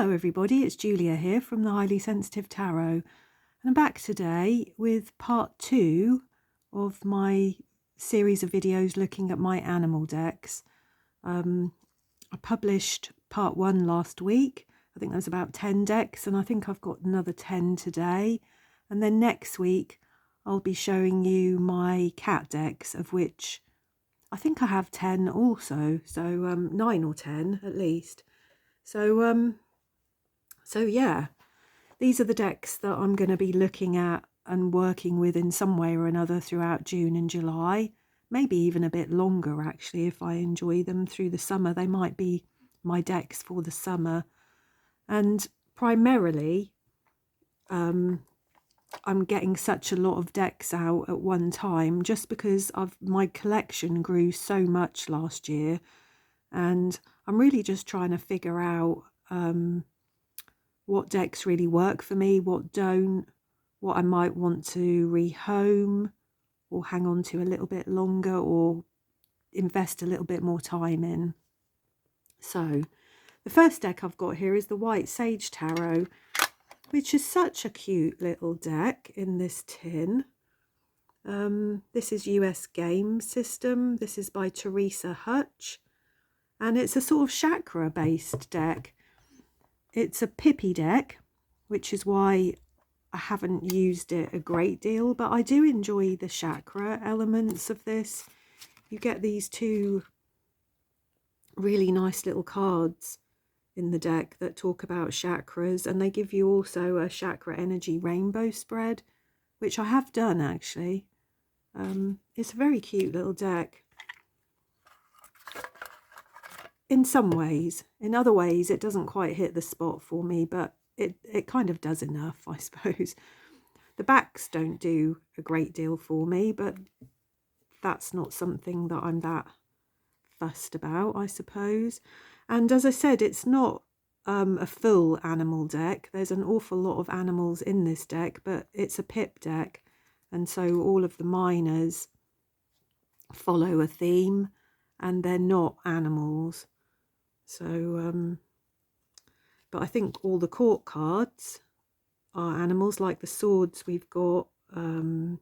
Hello everybody, it's Julia here from the Highly Sensitive Tarot, and I'm back today with part 2 of my series of videos looking at my animal decks. I published part 1 last week. I think there was about 10 decks, and I think I've got another 10 today. And then next week I'll be showing you my cat decks, of which I think I have 10 also, so 9 or 10 at least. So yeah, these are the decks that I'm going to be looking at and working with in some way or another throughout June and July, maybe even a bit longer actually. If I enjoy them through the summer, they might be my decks for the summer. And primarily, I'm getting such a lot of decks out at one time just because my collection grew so much last year, and I'm really just trying to figure out what decks really work for me, what don't, what I might want to rehome or hang on to a little bit longer or invest a little bit more time in. So the first deck I've got here is the White Sage Tarot, which is such a cute little deck in this tin. This is US Game System. This is by Teresa Hutch, and it's a sort of chakra based deck. It's a pippy deck, which is why I haven't used it a great deal, but I do enjoy the chakra elements of this. You get these two really nice little cards in the deck that talk about chakras, and they give you also a chakra energy rainbow spread, which I have done actually. It's a very cute little deck. In some ways. In other ways, it doesn't quite hit the spot for me, but it kind of does enough, I suppose. The backs don't do a great deal for me, but that's not something that I'm that fussed about, I suppose. And as I said, it's not a full animal deck. There's an awful lot of animals in this deck, but it's a pip deck. And so all of the minors follow a theme, and they're not animals. So, but I think all the court cards are animals, like the swords we've got. I don't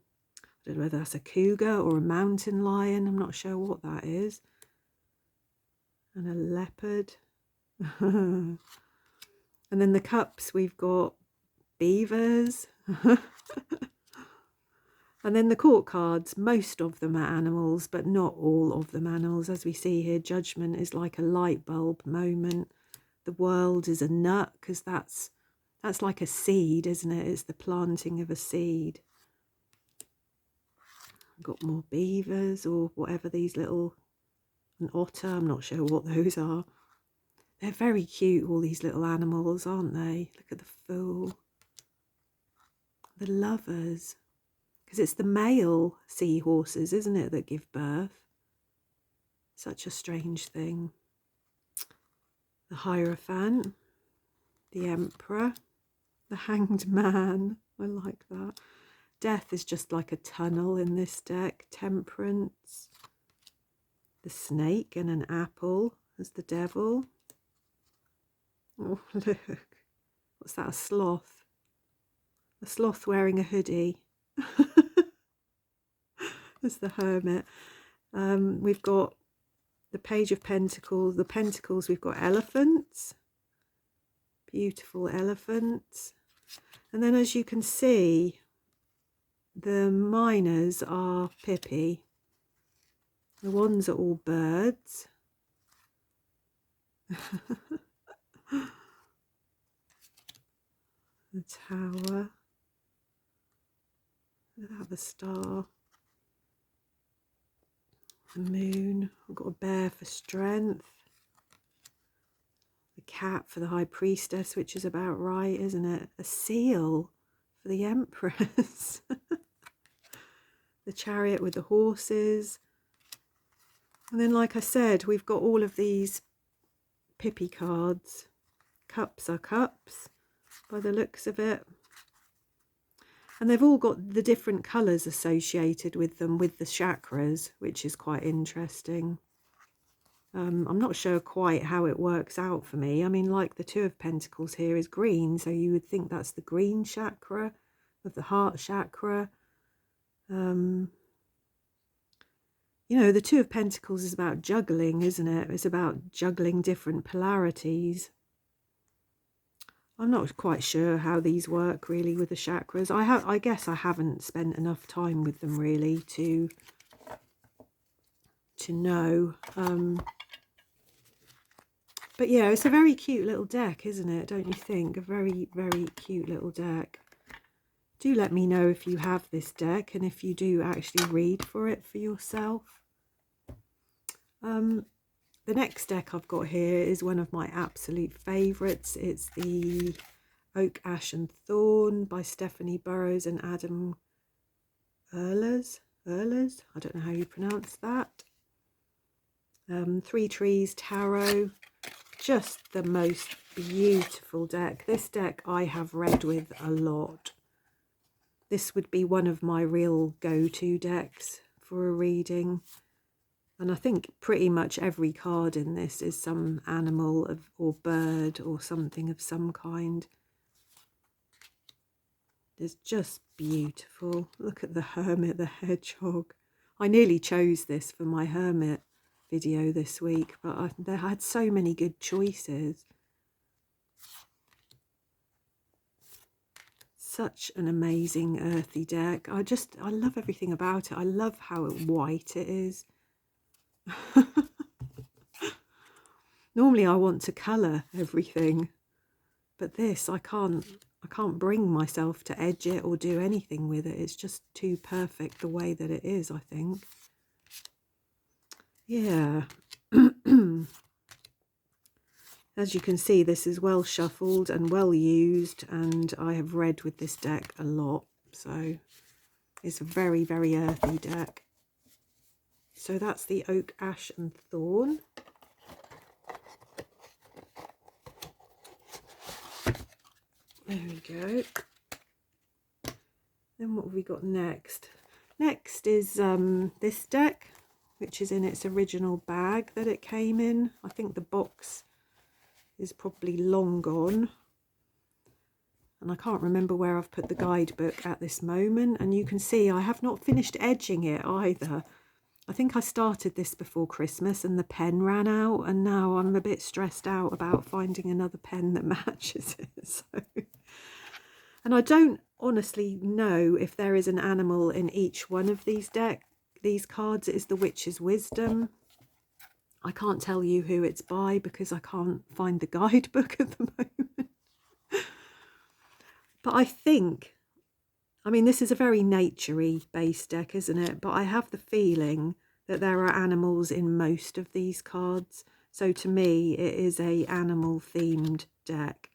know whether that's a cougar or a mountain lion. I'm not sure what that is. And a leopard. And then the cups, we've got beavers. And then the court cards, most of them are animals, but not all of them animals. As we see here, Judgment is like a light bulb moment. The World is a nut, because that's like a seed, isn't it? It's the planting of a seed. Got more beavers or whatever these little, an otter, I'm not sure what those are. They're very cute, all these little animals, aren't they? Look at the Fool. The Lovers. Because it's the male seahorses, isn't it, that give birth. Such a strange thing. The Hierophant, the Emperor, the Hanged Man. I like that. Death is just like a tunnel in this deck. Temperance. The Snake and an apple as the Devil. Oh, look. What's that, a sloth? A sloth wearing a hoodie. As the Hermit. We've got the Page of Pentacles. The Pentacles, we've got elephants. Beautiful elephants. And then, as you can see, the minors are pippy. The ones are all birds. The Tower. Without the Star. The Moon. I've got a Bear for strength. The Cat for the High Priestess, which is about right, isn't it? A Seal for the Empress. The Chariot with the horses. And then, like I said, we've got all of these pippy cards. Cups are cups, by the looks of it. And they've all got the different colours associated with them, with the chakras, which is quite interesting. I'm not sure quite how it works out for me. I mean, like the Two of Pentacles here is green, so you would think that's the green chakra of the heart chakra. You know, the Two of Pentacles is about juggling, isn't it? It's about juggling different polarities. I'm not quite sure how these work really with the chakras. I guess I haven't spent enough time with them really to know. But yeah, it's a very cute little deck, isn't it? Don't you think? A very, very cute little deck. Do let me know if you have this deck and if you do actually read for it for yourself. The next deck I've got here is one of my absolute favourites. It's the Oak, Ash and Thorn by Stephanie Burrows and Adam Ehlers. I don't know how you pronounce that. Three Trees Tarot. Just the most beautiful deck. This deck I have read with a lot. This would be one of my real go-to decks for a reading. And I think pretty much every card in this is some animal or bird or something of some kind. It's just beautiful. Look at the Hermit, the Hedgehog. I nearly chose this for my Hermit video this week, but they had so many good choices. Such an amazing earthy deck. I love everything about it. I love how white it is. Normally I want to colour everything, but this I can't bring myself to edge it or do anything with it. It's just too perfect the way that it is, I think. Yeah. As you can see, this is well shuffled and well used, and I have read with this deck a lot, so it's a very, very earthy deck. So that's the Oak, Ash and Thorn. There we go. Then what have we got next? Next is this deck, which is in its original bag that it came in. I think the box is probably long gone. And I can't remember where I've put the guidebook at this moment. And you can see I have not finished edging it either. I think I started this before Christmas and the pen ran out, and now I'm a bit stressed out about finding another pen that matches it. So. And I don't honestly know if there is an animal in each one of these cards. It is the Witch's Wisdom. I can't tell you who it's by because I can't find the guidebook at the moment. But I think, I mean, this is a very nature-y based deck, isn't it? But I have the feeling that there are animals in most of these cards. So to me, it is a animal-themed deck.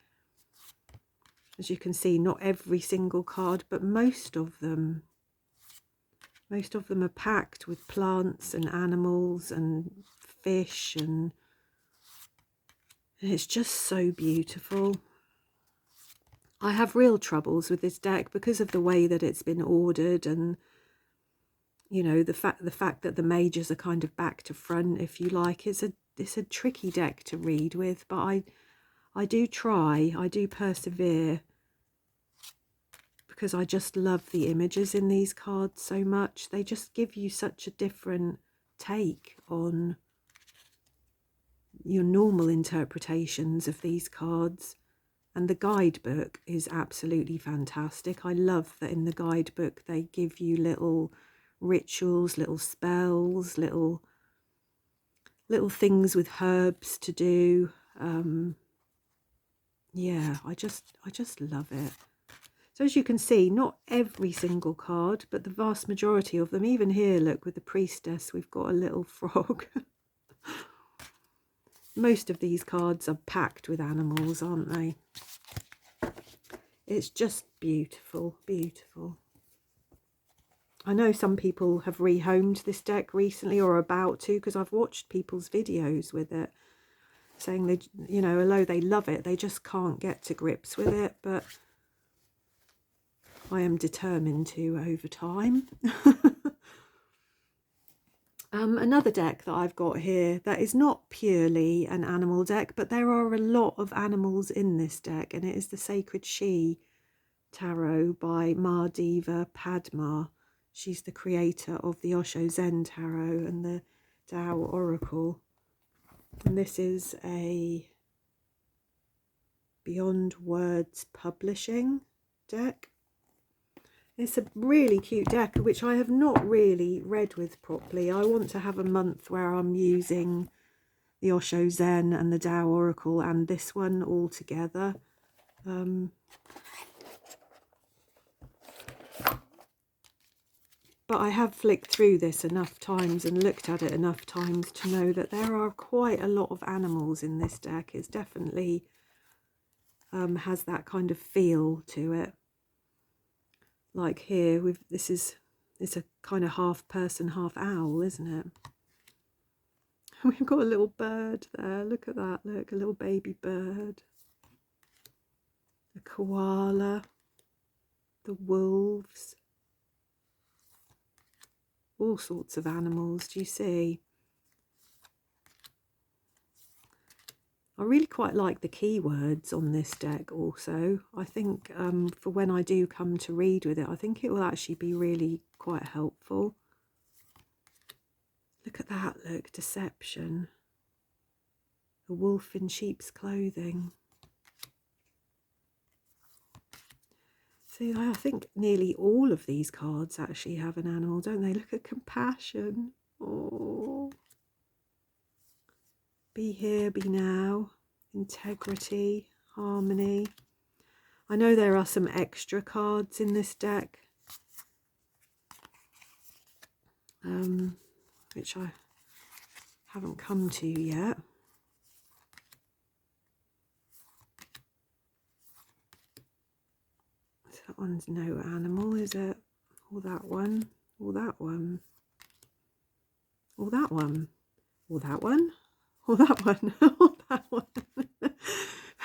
As you can see, not every single card, but most of them. Most of them are packed with plants and animals and fish, and it's just so beautiful. I have real troubles with this deck because of the way that it's been ordered, and you know, the fact that the majors are kind of back to front, if you like. It's a tricky deck to read with, but I do try, I do persevere, because I just love the images in these cards so much. They just give you such a different take on your normal interpretations of these cards. And the guidebook is absolutely fantastic. I love that in the guidebook they give you little rituals, little spells, little things with herbs to do. Yeah, I just love it. So as you can see, not every single card, but the vast majority of them. Even here, look, with the priestess, we've got a little frog. Most of these cards are packed with animals, aren't they? It's just beautiful, beautiful. I know some people have rehomed this deck recently, or are about to, because I've watched people's videos with it, saying they, you know, although they love it, they just can't get to grips with it. But I am determined to over time. Another deck that I've got here that is not purely an animal deck, but there are a lot of animals in this deck, and it is the Sacred She Tarot by Mahadeva Padma. She's the creator of the Osho Zen Tarot and the Tao Oracle. And this is a Beyond Words Publishing deck. It's a really cute deck, which I have not really read with properly. I want to have a month where I'm using the Osho Zen and the Tao Oracle and this one all together. But I have flicked through this enough times and looked at it enough times to know that there are quite a lot of animals in this deck. It's definitely has that kind of feel to it. Like here, it's a kind of half person, half owl, isn't it? We've got a little bird there. Look at that. Look, a little baby bird. A koala. The wolves. All sorts of animals, do you see? I really quite like the keywords on this deck also. I think for when I do come to read with it, I think it will actually be really quite helpful. Look at that, look, deception. A wolf in sheep's clothing. See, I think nearly all of these cards actually have an animal, don't they? Look at compassion. Oh. Be here, be now, integrity, harmony. I know there are some extra cards in this deck, which I haven't come to yet. That one's no animal, is it? Or that one, or that one, or that one, or that one. Or that one, or that one.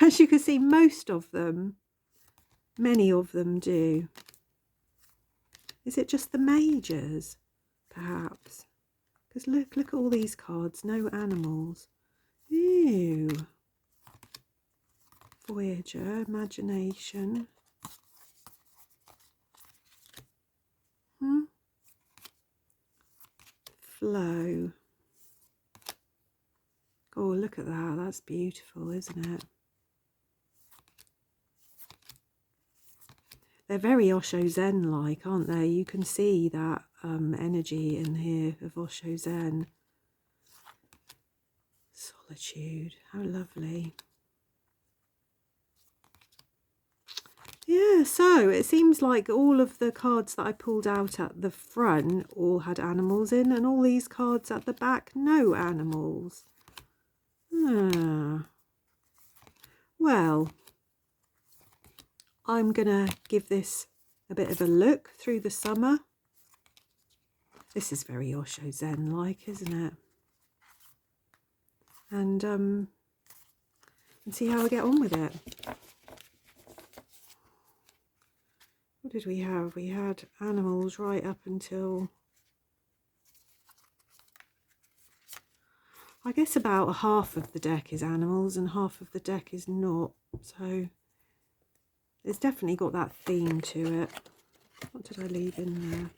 As you can see, most of them, many of them do. Is it just the majors, perhaps? Because look at all these cards, no animals. Ew. Voyager, imagination. Flow. Oh, look at that. That's beautiful, isn't it? They're very Osho Zen-like, aren't they? You can see that energy in here of Osho Zen. Solitude. How lovely. Yeah, so it seems like all of the cards that I pulled out at the front all had animals in, and all these cards at the back, no animals. Well, I'm going to give this a bit of a look through the summer. This is very Osho Zen-like, isn't it? And see how I get on with it. What did we have? We had animals right up until, I guess about half of the deck is animals and half of the deck is not. So it's definitely got that theme to it. What did I leave in there?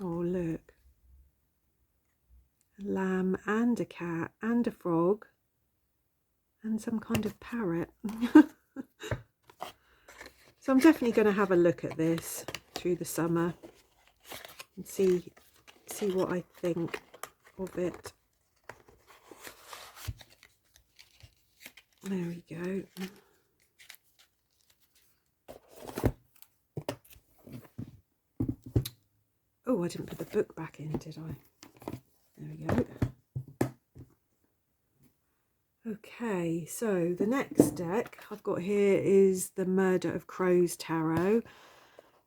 Oh, look. A lamb and a cat and a frog and some kind of parrot. So I'm definitely going to have a look at this through the summer and see what I think of it. There we go. Oh, I didn't put the book back in, did I? There we go. Okay, so the next deck I've got here is the Murder of Crows Tarot.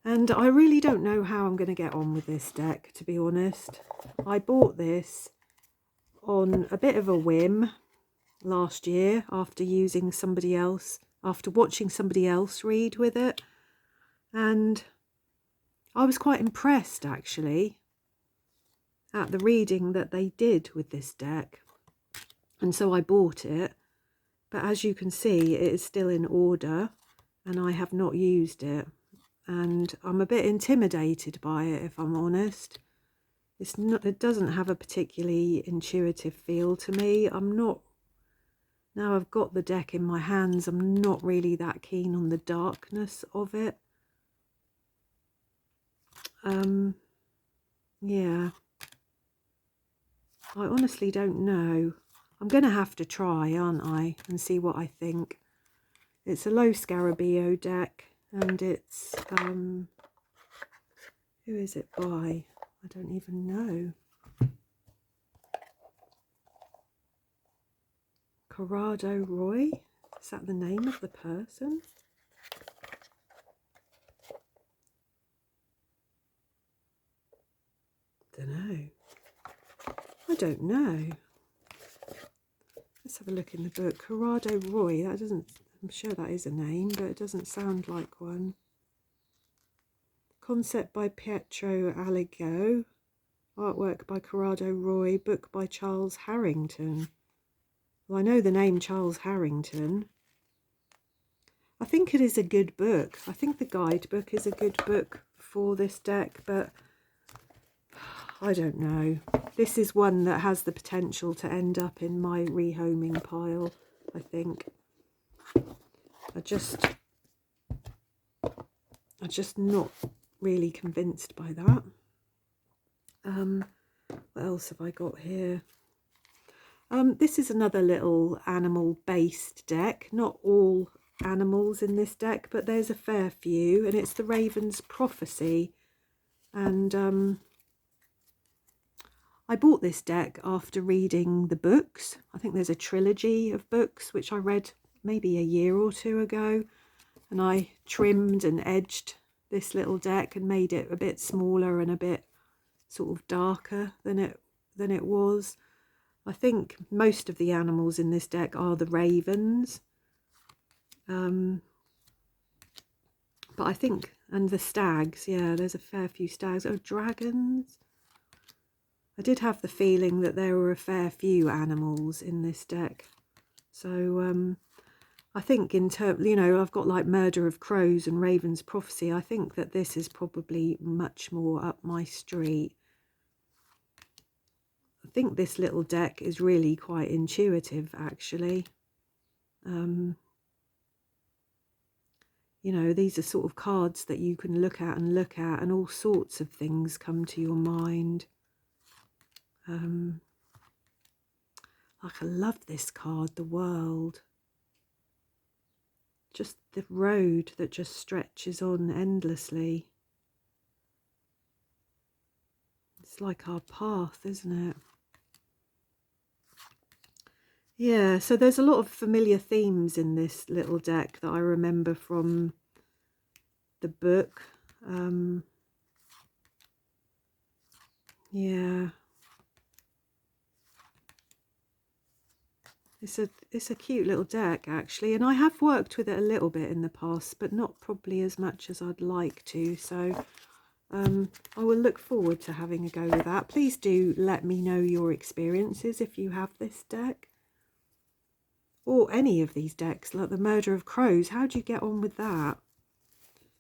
And I really don't know how I'm going to get on with this deck, to be honest. I bought this on a bit of a whim last year after watching somebody else read with it. And I was quite impressed, actually. at the reading that they did with this deck. And so I bought it. But as you can see, it is still in order and I have not used it. And I'm a bit intimidated by it, if I'm honest. It doesn't have a particularly intuitive feel to me. Now I've got the deck in my hands, I'm not really that keen on the darkness of it. Yeah. I honestly don't know. I'm going to have to try, aren't I? And see what I think. It's a low Scarabeo deck. And it's, who is it by? I don't even know. Corrado Roy? Is that the name of the person? I don't know. Let's have a look in the book. Corrado Roy. That doesn't. I'm sure that is a name, but it doesn't sound like one. Concept by Pietro Aligo. Artwork by Corrado Roy. Book by Charles Harrington. Well, I know the name Charles Harrington. I think it is a good book. I think the guidebook is a good book for this deck, but I don't know. This is one that has the potential to end up in my rehoming pile, I think. I'm just not really convinced by that. What else have I got here? This is another little animal-based deck. Not all animals in this deck, but there's a fair few, and it's the Raven's Prophecy. And I bought this deck after reading the books. I think there's a trilogy of books which I read maybe a year or two ago, and I trimmed and edged this little deck and made it a bit smaller and a bit sort of darker than it was. I think most of the animals in this deck are the ravens, but I think, and the stags, yeah, there's a fair few stags. Oh, dragons. I did have the feeling that there were a fair few animals in this deck. So I think in terms, you know, I've got like Murder of Crows and Raven's Prophecy. I think that this is probably much more up my street. I think this little deck is really quite intuitive, actually. You know, these are sort of cards that you can look at, and all sorts of things come to your mind. Like, I love this card, the world. Just the road that just stretches on endlessly. It's like our path, isn't it? Yeah, so there's a lot of familiar themes in this little deck that I remember from the book. Yeah. It's a cute little deck, actually, and I have worked with it a little bit in the past, but not probably as much as I'd like to. So I will look forward to having a go with that. Please do let me know your experiences if you have this deck, or any of these decks, like the Murder of Crows. How do you get on with that?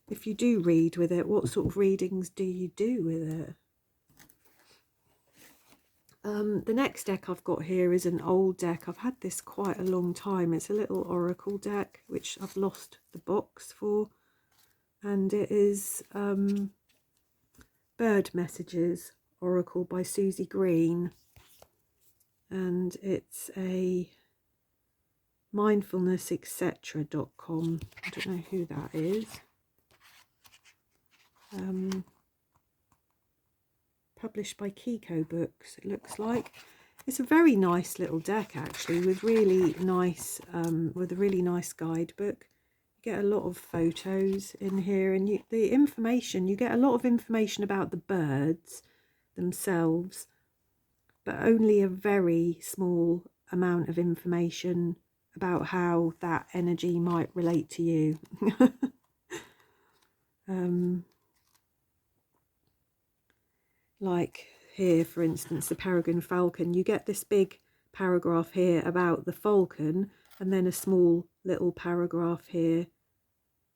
If you do read with it, what sort of readings do you do with it? The next deck I've got here is an old deck. I've had this quite a long time. It's a little oracle deck, which I've lost the box for. And it is Bird Messages Oracle by Susie Green. And it's a mindfulnessetc.com. I don't know who that is. Published by Kiko Books, it looks like. It's a very nice little deck, actually, with really nice with a really nice guidebook. You get a lot of photos in here, and you get a lot of information about the birds themselves, but only a very small amount of information about how that energy might relate to you. Like, here, for instance, the peregrine falcon, you get this big paragraph here about the falcon, and then a small little paragraph here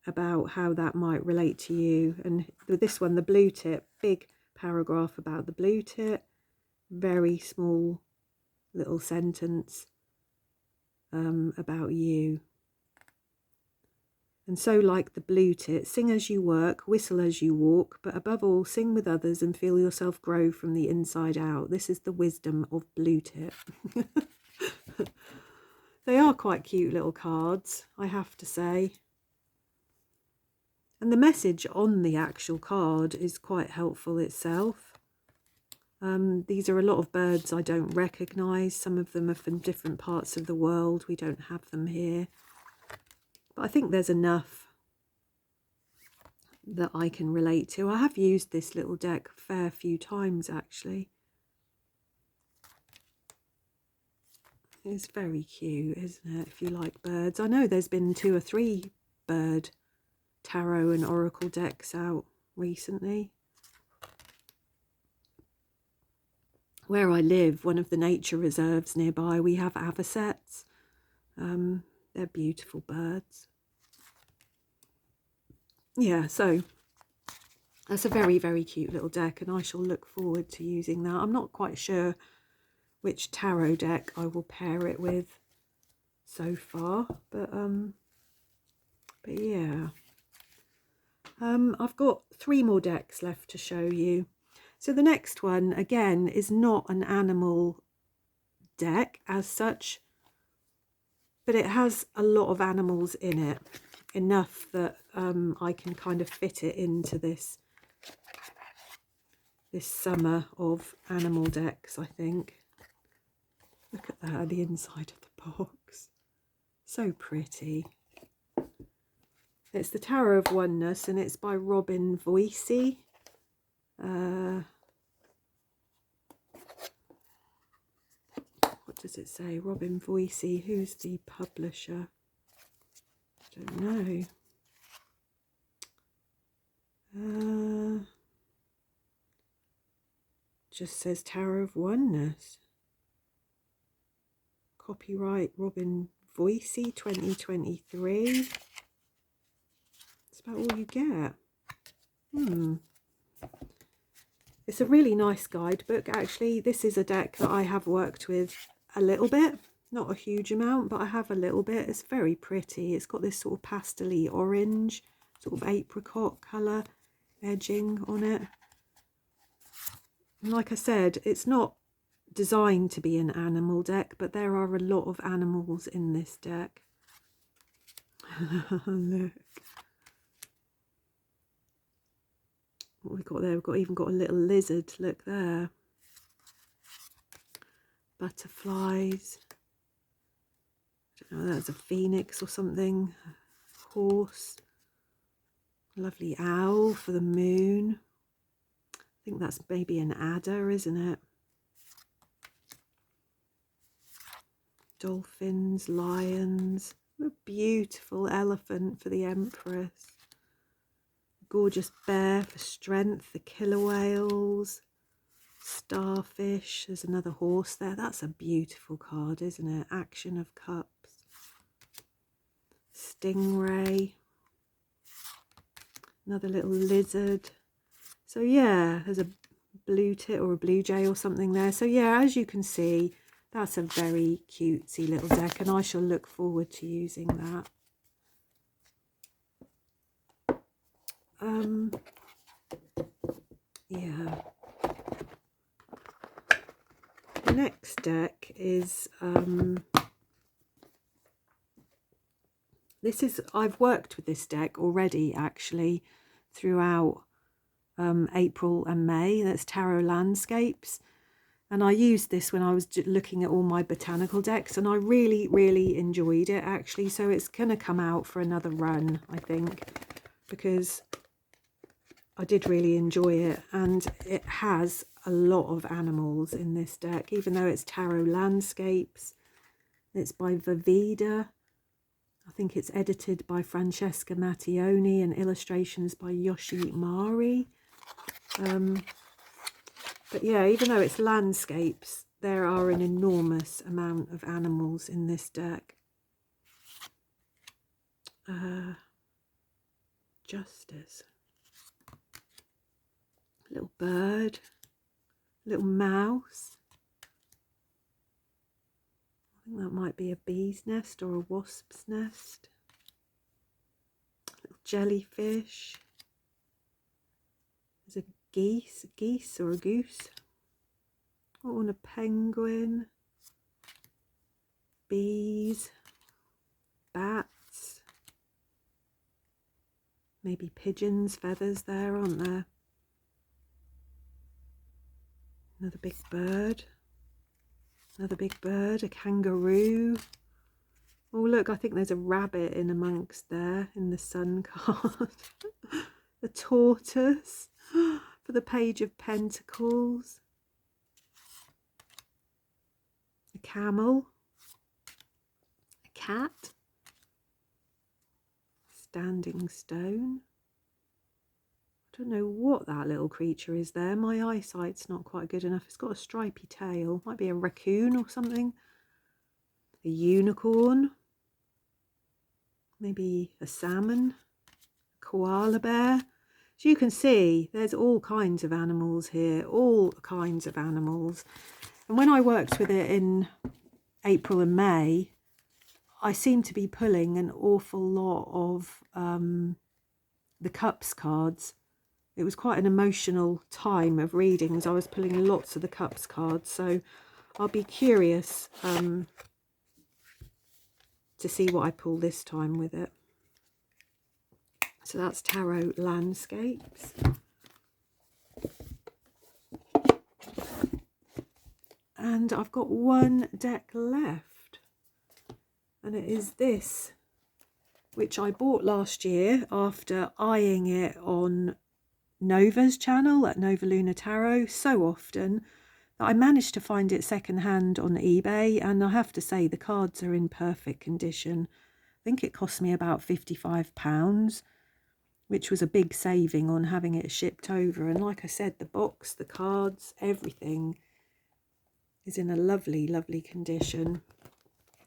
about how that might relate to you. And with this one, the blue tip, big paragraph about the blue tip, very small little sentence about you. And so, like the blue tit, sing as you work, whistle as you walk, but above all, sing with others and feel yourself grow from the inside out. This is the wisdom of blue tit. They are quite cute little cards, I have to say. And the message on the actual card is quite helpful itself. These are a lot of birds I don't recognise. Some of them are from different parts of the world. We don't have them here. But I think there's enough that I can relate to. I have used this little deck a fair few times, actually. It's very cute, isn't it, if you like birds. I know there's been 2 or 3 bird tarot and oracle decks out recently. Where I live, one of the nature reserves nearby, we have avocets. They're beautiful birds. Yeah, so that's a very, very cute little deck, and I shall look forward to using that. I'm not quite sure which tarot deck I will pair it with so far, but yeah. I've got 3 more decks left to show you. So the next one, again, is not an animal deck as such, but it has a lot of animals in it, enough that I can kind of fit it into this summer of animal decks, I think. Look at that, the inside of the box. So pretty. It's the Tarot of Oneness, and it's by Robin Voicey. What does it say? Robin Voicey. Who's the publisher? I don't know. Just says Tarot of Oneness. Copyright Robin Voicey 2023. That's about all you get. It's a really nice guidebook, actually. This is a deck that I have worked with a little bit, not a huge amount, but I have a little bit. It's very pretty. It's got this sort of pastel-y orange, sort of apricot colour edging on it. And like I said, it's not designed to be an animal deck, but there are a lot of animals in this deck. Look. What we've got there, we've even got a little lizard, look there. Butterflies. I don't know, that's a phoenix or something. Horse. Lovely owl for the moon. I think that's maybe an adder, isn't it? Dolphins, lions. A beautiful elephant for the Empress. Gorgeous bear for strength, the killer whales, starfish. There's another horse there. That's a beautiful card, isn't it? Action of Cups. Stingray. Another little lizard. So yeah, there's a blue tit or a blue jay or something there. So yeah, as you can see, that's a very cutesy little deck, and I shall look forward to using that. Yeah. The next deck is I've worked with this deck already, actually, throughout April and May. That's Tarot Landscapes, and I used this when I was looking at all my botanical decks, and I really, really enjoyed it, actually. So it's going to come out for another run, I think, because I did really enjoy it, and it has a lot of animals in this deck, even though it's Tarot Landscapes. It's by Vivida. I think it's edited by Francesca Mattioni and illustrations by Yoshi Mari. But yeah, even though it's landscapes, there are an enormous amount of animals in this deck. Justice. Little bird. Little mouse. I think that might be a bee's nest or a wasp's nest. Little jellyfish. There's a geese or a goose. Oh, and a penguin. Bees. Bats. Maybe pigeons, feathers there, aren't there? Another big bird. Another big bird, a kangaroo. Oh look, I think there's a rabbit in amongst there in the sun card. A tortoise for the Page of Pentacles. A camel. A cat. Standing stone. I don't know what that little creature is there. My eyesight's not quite good enough. It's got a stripy tail. Might be a raccoon or something. A unicorn. Maybe a salmon. A koala bear. So you can see there's all kinds of animals here. All kinds of animals. And when I worked with it in April and May, I seemed to be pulling an awful lot of the cups cards. It was quite an emotional time of readings. I was pulling lots of the cups cards, so I'll be curious to see what I pull this time with it. So that's Tarot Landscapes. And I've got one deck left, and it is this, which I bought last year after eyeing it on Nova's channel at Nova Luna Tarot so often that I managed to find it secondhand on eBay, and I have to say the cards are in perfect condition. I think it cost me about £55, which was a big saving on having it shipped over. And like I said, the box, the cards, everything is in a lovely, lovely condition.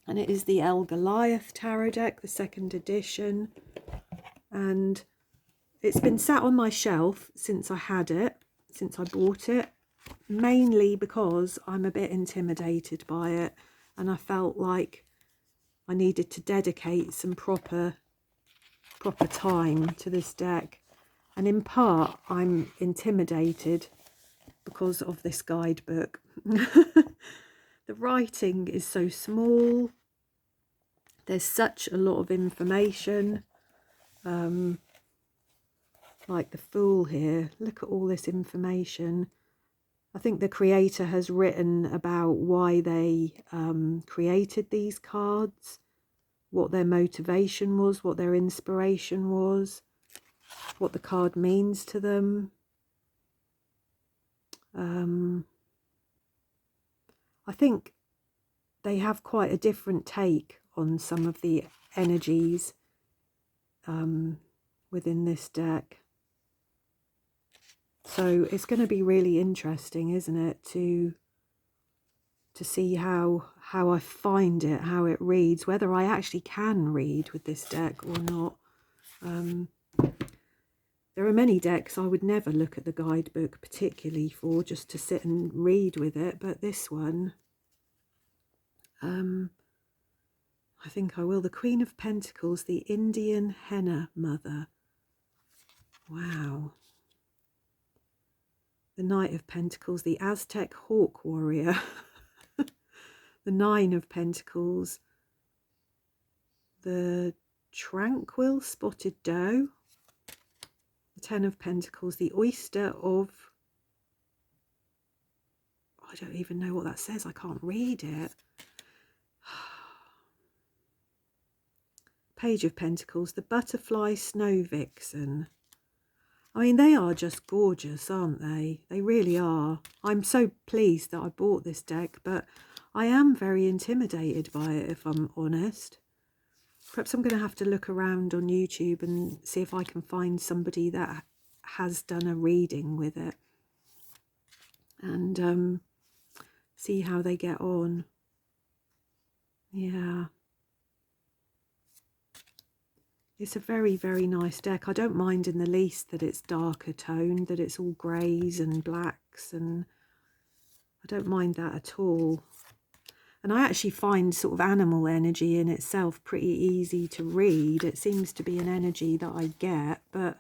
And it is the Goliath Tarot deck, the 2nd edition. And it's been sat on my shelf since I had it, since I bought it, mainly because I'm a bit intimidated by it, and I felt like I needed to dedicate some proper time to this deck. And in part, I'm intimidated because of this guidebook. The writing is so small. There's such a lot of information. Like the Fool here, look at all this information. I think the creator has written about why they created these cards, what their motivation was, what their inspiration was, what the card means to them. I think they have quite a different take on some of the energies within this deck. So it's going to be really interesting, isn't it, to see how I find it, how it reads, whether I actually can read with this deck or not. There are many decks I would never look at the guidebook particularly for, just to sit and read with it, but this one, I think I will. The Queen of Pentacles, the Indian Henna Mother. Wow. The Knight of Pentacles, the Aztec Hawk Warrior. The Nine of Pentacles, the Tranquil Spotted Doe. The Ten of Pentacles, the Oyster of... I don't even know what that says. I can't read it. Page of Pentacles, the Butterfly Snow Vixen. I mean, they are just gorgeous, aren't they? They really are. I'm so pleased that I bought this deck, but I am very intimidated by it, if I'm honest. Perhaps I'm going to have to look around on YouTube and see if I can find somebody that has done a reading with it. and see how they get on. Yeah. It's a very, very nice deck. I don't mind in the least that it's darker toned, that it's all greys and blacks, and I don't mind that at all. And I actually find sort of animal energy in itself pretty easy to read. It seems to be an energy that I get, but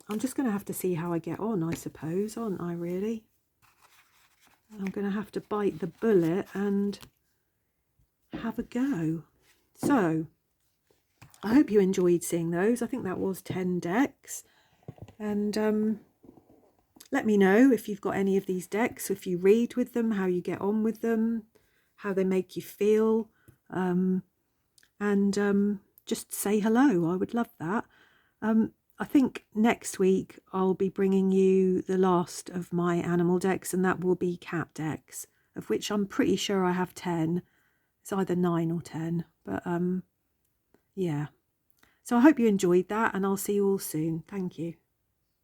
I'm just going to have to see how I get on, I suppose, aren't I, really? I'm going to have to bite the bullet and have a go. So, I hope you enjoyed seeing those. I think that was 10 decks. And let me know if you've got any of these decks, if you read with them, how you get on with them, how they make you feel. And just say hello. I would love that. I think next week I'll be bringing you the last of my animal decks, and that will be cat decks, of which I'm pretty sure I have 10. It's either 9 or 10, but yeah. So I hope you enjoyed that, and I'll see you all soon. Thank you.